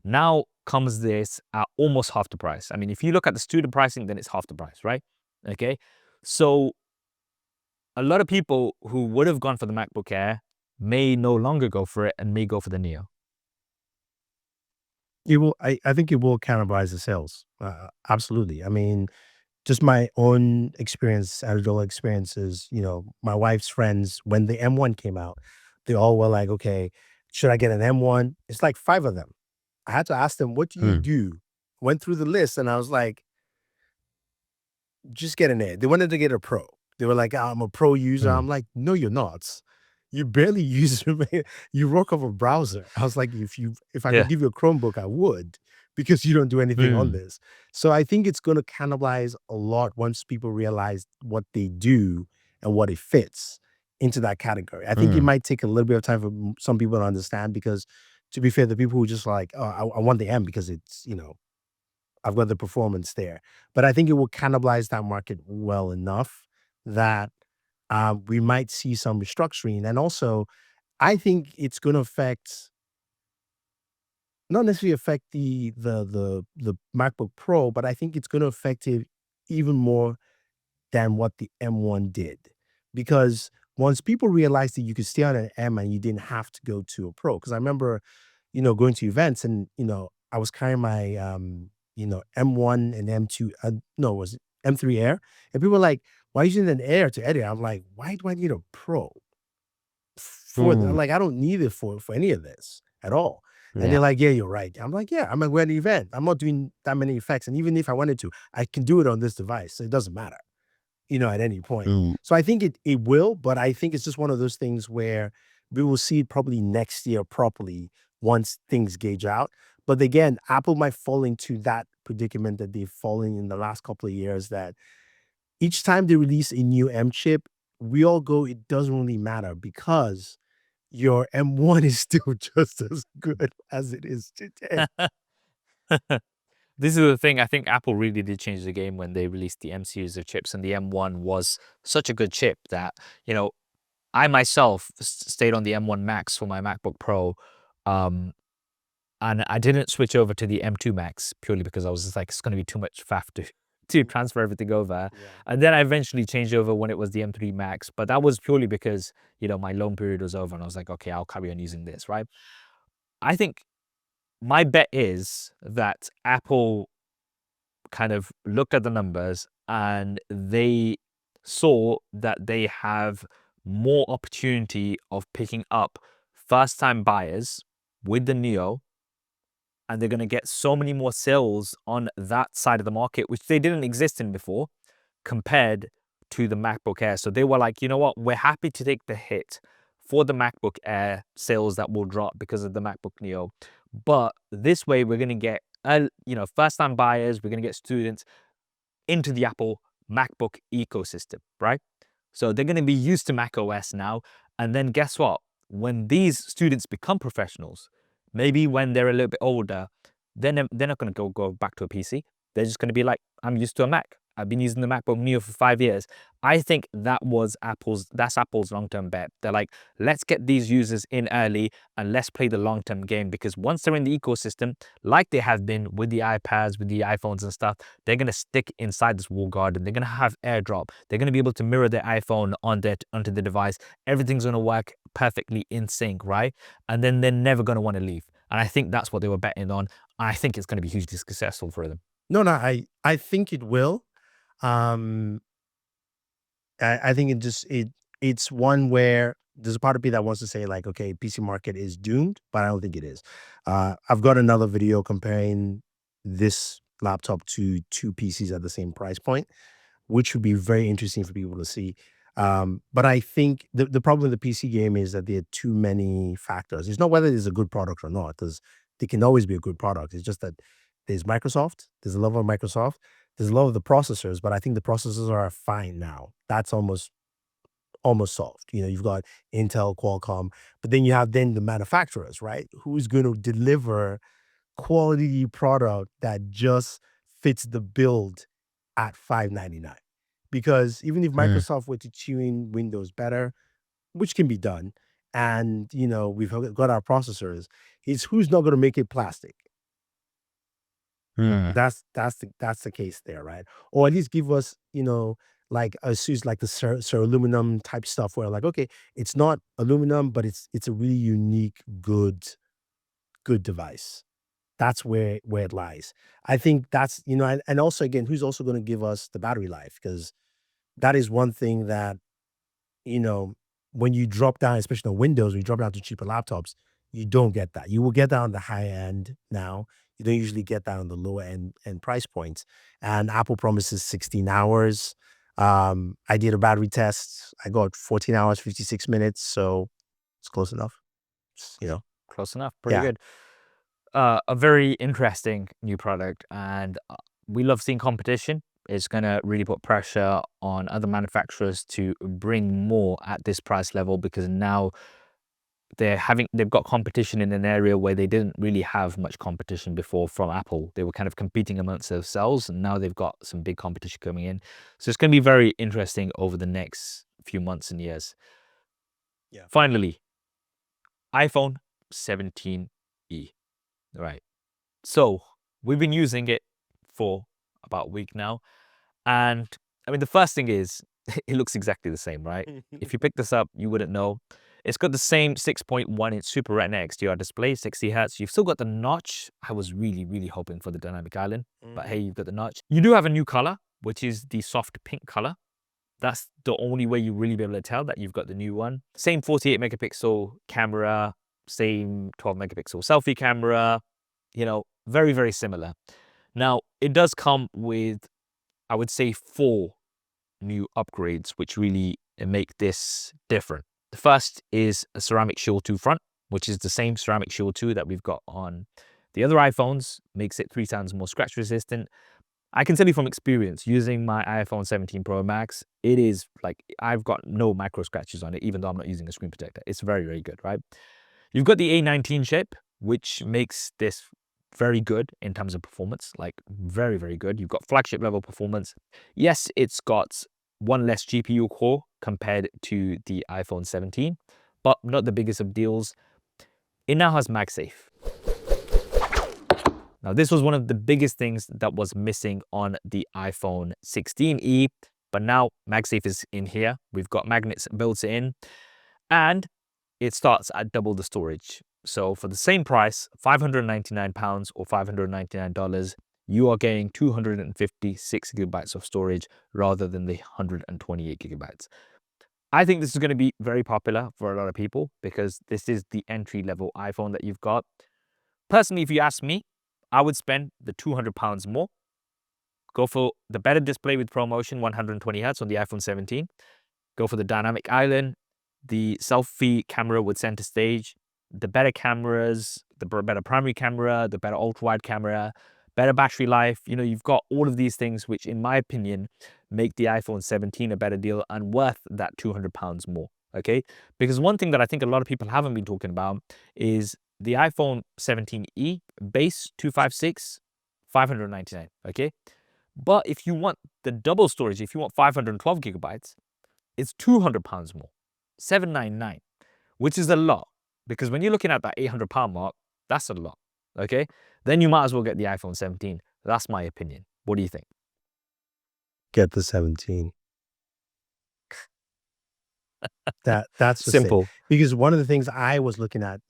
Now comes this at almost half the price. I mean, if you look at the student pricing, then it's half the price, right? Okay. So a lot of people who would have gone for the MacBook Air may no longer go for it and may go for the Neo. It will. I think it will cannibalize the sales. Absolutely. I mean, just my own experience, anecdotal experiences. My wife's friends when the M1 came out, they all were like, "Okay, should I get an M1?" It's like five of them. I had to ask them, "What do you Hmm. do?" Went through the list, and I was like, just get an Air. They wanted to get a Pro. They were like, "I'm a Pro user." Hmm. I'm like, "No, you're not. You barely use it. You work off a browser." I was like, if I could Yeah. give you a Chromebook, I would, because you don't do anything on Hmm. this." So I think it's gonna cannibalize a lot once people realize what they do and what it fits into that category. I think it Hmm. might take a little bit of time for some people to understand because, to be fair, the people who just like, "Oh, I want the M because I've got the performance there." But I think it will cannibalize that market well enough that we might see some restructuring. And also, I think it's going to affect, not necessarily affect the MacBook Pro, but I think it's going to affect it even more than what the M1 did. Because once people realized that you could stay on an M and you didn't have to go to a Pro, because I remember, going to events and, I was carrying my, M1 and M2, no, was it M3 Air? And people were like, why are you using an Air to edit? I'm like, why do I need a Pro? Hmm. Like, I don't need it for any of this at all. And Yeah. they're like, yeah, you're right. I'm like, yeah, I'm at an event. I'm not doing that many effects. And even if I wanted to, I can do it on this device. So it doesn't matter. at any point. Mm. So I think it will, but I think it's just one of those things where we will see it probably next year properly once things gauge out. But again, Apple might fall into that predicament that they've fallen in the last couple of years, that each time they release a new M chip, we all go, it doesn't really matter because your M1 is still just as good as it is today. This is the thing. I think Apple really did change the game when they released the M series of chips, and the M1 was such a good chip that, I myself stayed on the M1 Max for my MacBook Pro, um, and I didn't switch over to the M2 Max purely because I was just like, it's going to be too much faff to transfer everything over. Yeah. And then I eventually changed over when it was the M3 Max, but that was purely because, my loan period was over and I was like, okay, I'll carry on using this, right? I think my bet is that Apple kind of looked at the numbers and they saw that they have more opportunity of picking up first time buyers with the Neo, and they're going to get so many more sales on that side of the market, which they didn't exist in before, compared to the MacBook Air. So they were like, you know what, we're happy to take the hit for the MacBook Air sales that will drop because of the MacBook Neo. But this way, we're going to get, first time buyers, we're going to get students into the Apple MacBook ecosystem, right? So they're going to be used to Mac OS now. And then guess what? When these students become professionals, maybe when they're a little bit older, they're not going to go back to a PC. They're just going to be like, I'm used to a Mac. I've been using the MacBook Neo for 5 years. I think that's Apple's long-term bet. They're like, let's get these users in early and let's play the long-term game, because once they're in the ecosystem, like they have been with the iPads, with the iPhones and stuff, they're going to stick inside this walled garden. They're going to have AirDrop. They're going to be able to mirror their iPhone onto the device. Everything's going to work perfectly in sync, right? And then they're never going to want to leave. And I think that's what they were betting on. I think it's going to be hugely successful for them. No, I think it will. Um, I think it's one where there's a part of me that wants to say like, okay, PC market is doomed, but I don't think it is. I've got another video comparing this laptop to two PCs at the same price point, which would be very interesting for people to see. But I think the problem with the PC game is that there are too many factors. It's not whether it's a good product or not, because they can always be a good product. It's just that there's Microsoft, there's a level of Microsoft, there's a lot of the processors, but I think the processors are fine now. That's almost solved. You've got Intel, Qualcomm, but then you have the manufacturers, right? Who's going to deliver quality product that just fits the build at $599? Because even if Microsoft were to tune Windows better, which can be done, and we've got our processors, it's who's not going to make it plastic. Mm. That's the case there, right? Or at least give us, like like the aluminum type stuff where like, okay, it's not aluminum, but it's a really unique, good device. That's where it lies. I think that's, and also again, who's also going to give us the battery life? Because that is one thing that, you know, when you drop down, especially on Windows, when you drop down to cheaper laptops, you don't get that. You will get that on the high end now. You don't usually get that on the lower end price points. And Apple promises 16 hours. I did a battery test. I got 14 hours, 56 minutes. So it's close enough. Close enough. Pretty Yeah. good. A very interesting new product, and we love seeing competition. It's going to really put pressure on other manufacturers to bring more at this price level, because now they've got competition in an area where they didn't really have much competition before from Apple. They were kind of competing amongst themselves, and now they've got some big competition coming in. So it's going to be very interesting over the next few months and years. Yeah. Finally, iPhone 17e. Right. So we've been using it for about a week now. And I mean, the first thing is it looks exactly the same, right? If you pick this up, you wouldn't know. It's got the same 6.1-inch Super Retina XDR display, 60 Hz. You've still got the notch. I was really, really hoping for the dynamic island, but hey, you've got the notch. You do have a new color, which is the soft pink color. That's the only way you really be able to tell that you've got the new one. Same 48 megapixel camera, same 12 megapixel selfie camera, very, very similar. Now, it does come with, I would say, 4 new upgrades which really make this different. The first is a ceramic shield 2 front, which is the same ceramic shield 2 that we've got on the other iPhones, makes it 3 times more scratch resistant. I can tell you from experience using my iPhone 17 Pro Max, it is like I've got no micro scratches on it, even though I'm not using a screen protector. It's very, very good, right? You've got the A19 shape, which makes this very good in terms of performance, like very, very good. You've got flagship level performance. Yes, it's got one less GPU core compared to the iPhone 17, but not the biggest of deals. It now has MagSafe. Now, this was one of the biggest things that was missing on the iPhone 16e, but now MagSafe is in here. We've got magnets built in, and it starts at double the storage. So for the same price, £599 or $599, you are getting 256 gigabytes of storage rather than the 128 gigabytes. I think this is going to be very popular for a lot of people because this is the entry-level iPhone that you've got. Personally, if you ask me, I would spend the £200 more. Go for the better display with ProMotion 120Hz on the iPhone 17. Go for the dynamic island, the selfie camera with center stage, the better cameras, the better primary camera, the better ultra-wide camera, better battery life. You know, you've got all of these things which, in my opinion, make the iPhone 17 a better deal and worth that £200 more, okay? Because one thing that I think a lot of people haven't been talking about is the iPhone 17e base 256, $599, okay? But if you want the double storage, if you want 512 gigabytes, it's £200 more, $799, which is a lot. Because when you're looking at that £800 mark, that's a lot, okay? Then you might as well get the iPhone 17. That's my opinion. What do you think? Get the 17. That's just it. Simple. Because one of the things I was looking at,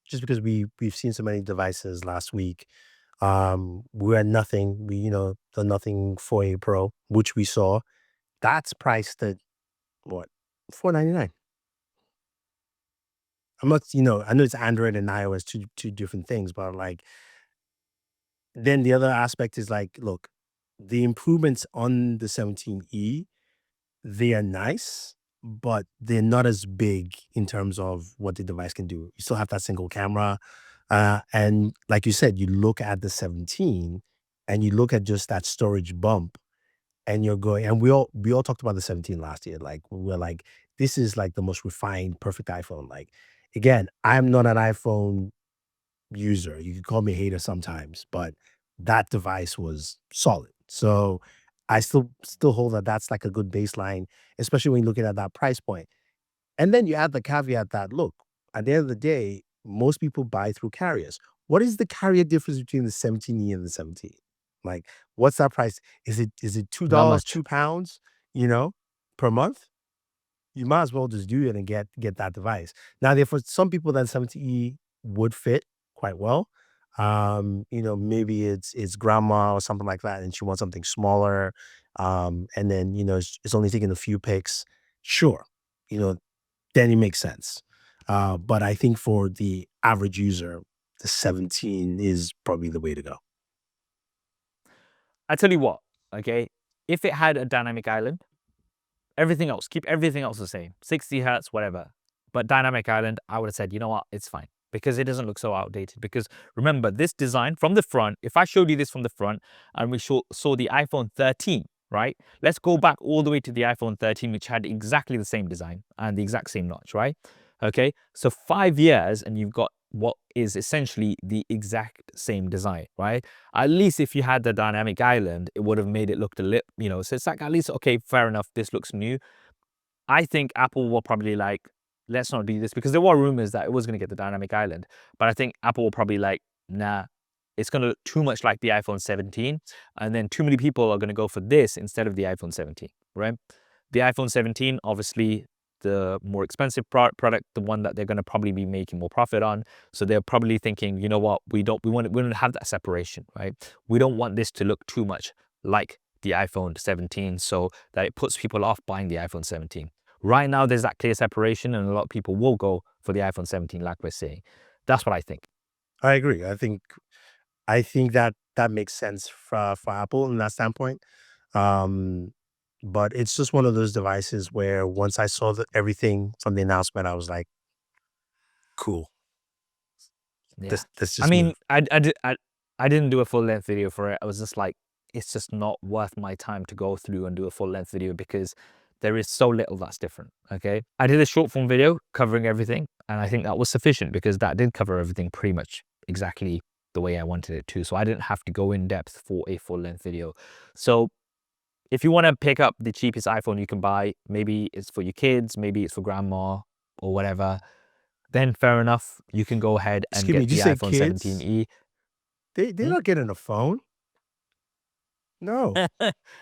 just because we've seen so many devices last week, we're at nothing. The Nothing 4A Pro, which we saw, that's priced at what, $499. I'm not, I know it's Android and iOS, two different things, but like, then the other aspect is like, look, the improvements on the 17e, they are nice, but they're not as big in terms of what the device can do. You still have that single camera. And like you said, you look at the 17 and you look at just that storage bump and you're going, and we all talked about the 17 last year. Like, we're like, this is like the most refined, perfect iPhone. Like, again, I'm not an iPhone user. You can call me a hater sometimes, but that device was solid. So I still hold that that's like a good baseline, especially when you're looking at that price point. And then you add the caveat that, look, at the end of the day, most people buy through carriers. What is the carrier difference between the 17e and the 17? Like, what's that price? Is it Not $2, much. £2, per month? You might as well just do it and get that device. Now, there for some people that 70E would fit quite well. Maybe it's grandma or something like that, and she wants something smaller. And then it's only taking a few pics. Sure, you know, then it makes sense. But I think for the average user, the 17 is probably the way to go. I tell you what, okay? If it had a dynamic island, everything else, keep everything else the same, 60 hertz, whatever. But dynamic island, I would have said, you know what, it's fine because it doesn't look so outdated. Because remember, this design from the front, if I showed you this from the front and we saw the iPhone 13, right? Let's go back all the way to the iPhone 13, which had exactly the same design and the exact same notch, right? Okay, so 5 years and you've got what is essentially the exact same design, right? At least if you had the dynamic island, it would have made it look a little, so it's like at least, okay, fair enough, this looks new. I think Apple will probably like, let's not do this because there were rumors that it was going to get the dynamic island, but I think Apple will probably like, nah, it's going to look too much like the iPhone 17, and then too many people are going to go for this instead of the iPhone 17, right? The iPhone 17, obviously, the more expensive product, the one that they're going to probably be making more profit on. So they're probably thinking, you know what, we don't have that separation, right? We don't want this to look too much like the iPhone 17 so that it puts people off buying the iPhone 17. Right now, there's that clear separation, and a lot of people will go for the iPhone 17, like we're saying. That's what I think. I agree. I think that that makes sense for Apple in that standpoint. Um, But it's just one of those devices where once I saw everything from the announcement, I was like, cool. Yeah. Let's I just mean, move. I didn't do a full length video for it. I was just like, it's just not worth my time to go through and do a full length video because there is so little that's different. Okay. I did a short form video covering everything, and I think that was sufficient because that did cover everything pretty much exactly the way I wanted it to. So I didn't have to go in depth for a full length video. So if you want to pick up the cheapest iPhone you can buy, maybe it's for your kids, maybe it's for grandma or whatever, then fair enough. You can go ahead and Excuse me, get did you the say iPhone kids? 17e. They're not getting a phone. No.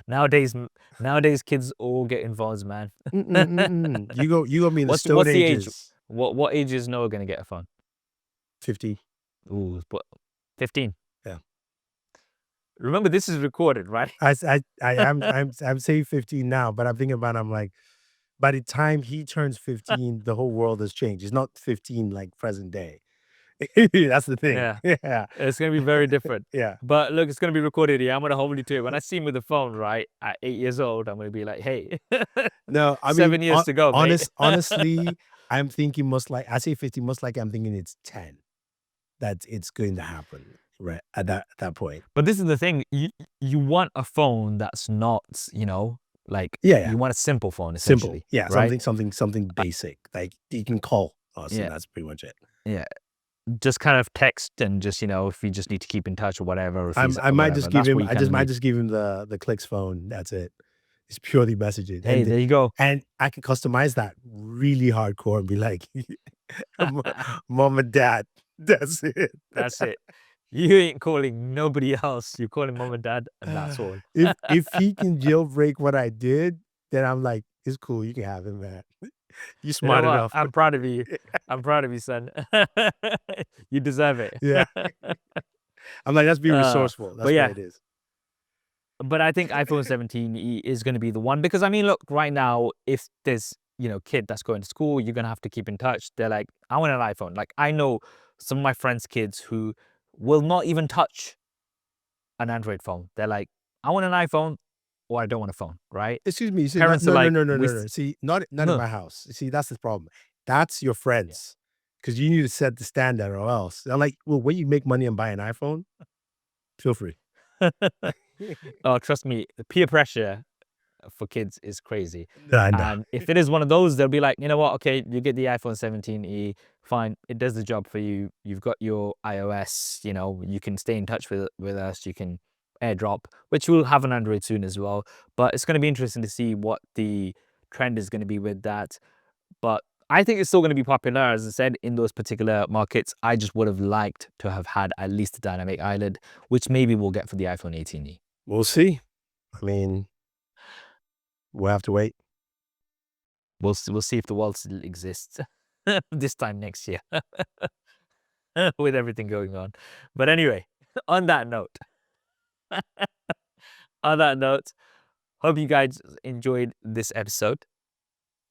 Nowadays, nowadays kids all get involved, man. You gonna be in the Stone What's the age? Ages. What age is Noah gonna get a phone? 50. Ooh, but 15. Yeah. Remember, this is recorded, right? I'm saying 15 now, but I'm thinking about, I'm like, by the time he turns 15, the whole world has changed. It's not 15 like present day. That's the thing. Yeah, Yeah. it's gonna be very different. Yeah. But look, it's gonna be recorded here. I'm gonna hold you to it. When I see him with the phone, right, at 8 years old, I'm gonna be like, hey, No, I mean, 7 years to go, mate. honestly, I'm thinking most like, I say 50, most like I'm thinking it's 10 that it's going to happen, right? At that point. But this is the thing, you want a phone that's not, like, Yeah, yeah. you want a simple phone Simple. essentially, Yeah, right? something basic. Like you can call us and Yeah, that's pretty much it. yeah. Just kind of text and just, if you just need to keep in touch or whatever, or if he's I might just whatever, give that's him what you kind of might need. just give him the Clicks phone. That's it. It's purely messaging. Hey, there you go. And I can customize that really hardcore and be like, mom and dad, that's it. That's it. You ain't calling nobody else. You're calling mom and dad, and that's all. If he can jailbreak what I did, then I'm like, it's cool. You can have him, man. You You know smart what? enough. I'm proud of you. I'm proud of you, son. You deserve it. Yeah. I'm like, that's being Uh, resourceful. but That's what yeah, it is. but I think iPhone 17e is going to be the one because I mean, look, right now, if there's kid that's going to school, you're gonna have to keep in touch. They're like, I want an iPhone. Like I know some of my friends' kids who will not even touch an Android phone. They're like, I want an iPhone, or I don't want a phone. Right? Excuse me. You see, Parents are like, See, not in huh, my house. See, that's the problem. That's your yeah. friends, because you need to set the standard, or else. I'm like, well, when you make money and buy an iPhone, feel free. Oh, trust me, the peer pressure for kids is crazy. I know. And if it is one of those, they'll be like, you know what? Okay, you get the iPhone 17e, fine. It does the job for you. You've got your iOS, you can stay in touch with us. You can AirDrop, which will have an Android soon as well. But it's going to be interesting to see what the trend is going to be with that. But I think it's still going to be popular, as I said, in those particular markets. I just would have liked to have had at least a dynamic island, which maybe we'll get for the iPhone 18e. We'll see. I mean, we'll have to wait. We'll see if the world still exists this time next year with everything going on. But anyway, on that note, on that note, hope you guys enjoyed this episode.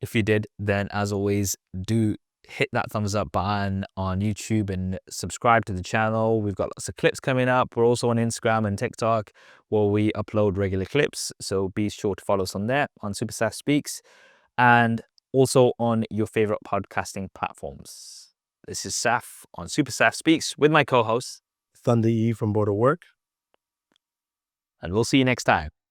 If you did, then as always, do hit that thumbs up button on YouTube and subscribe to the channel. We've got lots of clips coming up. We're also on Instagram and TikTok where we upload regular clips. So be sure to follow us on there on SuperSaf Speaks and also on your favorite podcasting platforms. This is Saf on SuperSaf Speaks with my co-host. Thunder E from Border Work. And we'll see you next time.